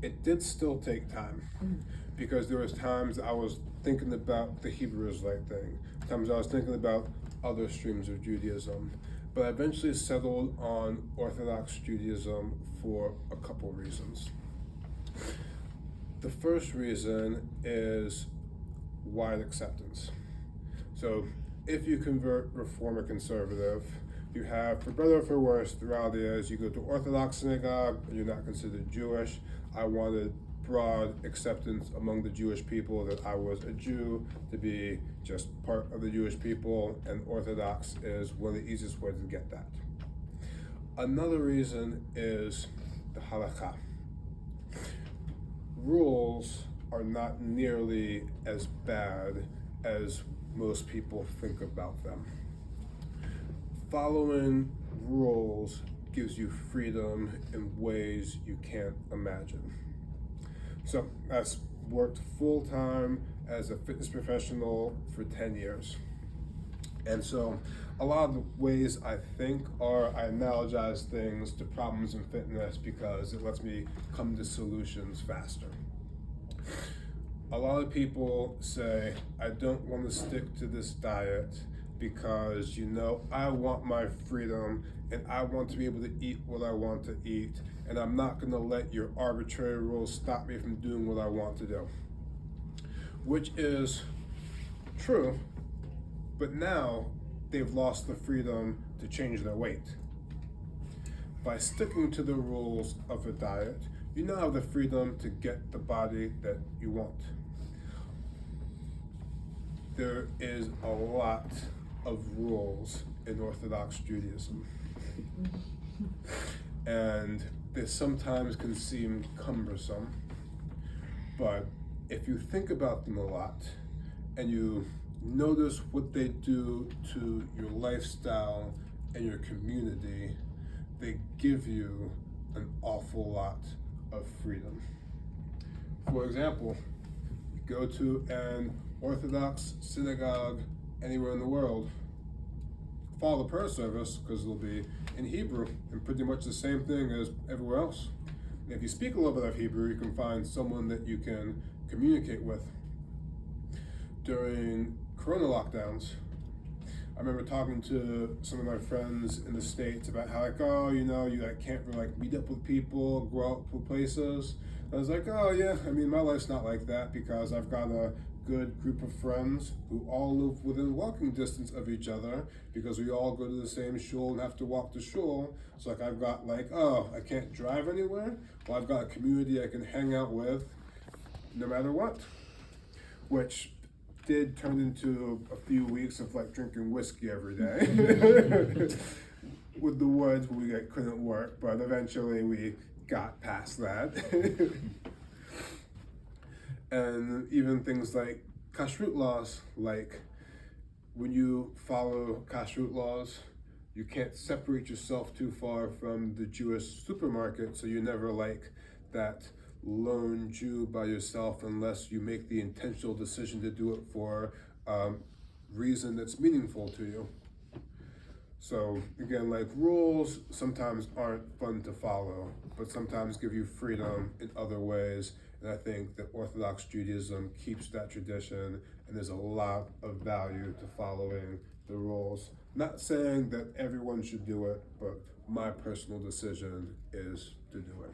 it did still take time, because there was times I was thinking about the Hebrew Israelite thing, times I was thinking about other streams of Judaism, but I eventually settled on Orthodox Judaism for a couple reasons. The first reason is wide acceptance. So if you convert Reform or Conservative, you have, for better or for worse, the reality is you go to Orthodox synagogue and you're not considered Jewish. I wanted broad acceptance among the Jewish people that I was a Jew, to be just part of the Jewish people, and Orthodox is one of the easiest ways to get that. Another reason is the halakha. Rules are not nearly as bad as most people think about them. Following rules gives you freedom in ways you can't imagine. So I've worked full-time as a fitness professional for 10 years. And so a lot of the ways I think are I analogize things to problems in fitness because it lets me come to solutions faster. A lot of people say, I don't want to stick to this diet because, I want my freedom and I want to be able to eat what I want to eat, and I'm not going to let your arbitrary rules stop me from doing what I want to do. Which is true, but now they've lost the freedom to change their weight. By sticking to the rules of a diet, you now have the freedom to get the body that you want. There is a lot of rules in Orthodox Judaism, and they sometimes can seem cumbersome, but if you think about them a lot and you notice what they do to your lifestyle and your community, they give you an awful lot of freedom. For example, you go to an Orthodox synagogue anywhere in the world, follow the prayer service because it'll be in Hebrew and pretty much the same thing as everywhere else. And if you speak a little bit of Hebrew, you can find someone that you can communicate with. During Corona lockdowns, I remember talking to some of my friends in the States about how you can't really meet up with people, go out to places. I was like, oh yeah, my life's not like that because I've got a good group of friends who all live within walking distance of each other because we all go to the same shul and have to walk to shul. So I've got I can't drive anywhere. Well, I've got a community I can hang out with no matter what, which did turn into a few weeks of drinking whiskey every day with the woods when we couldn't work, but eventually we got past that. And even things like kashrut laws, when you follow kashrut laws, you can't separate yourself too far from the Jewish supermarket, so you're never that lone Jew by yourself unless you make the intentional decision to do it for a reason that's meaningful to you. So again, rules sometimes aren't fun to follow, but sometimes give you freedom in other ways. And I think that Orthodox Judaism keeps that tradition, and there's a lot of value to following the rules. Not saying that everyone should do it, but my personal decision is to do it.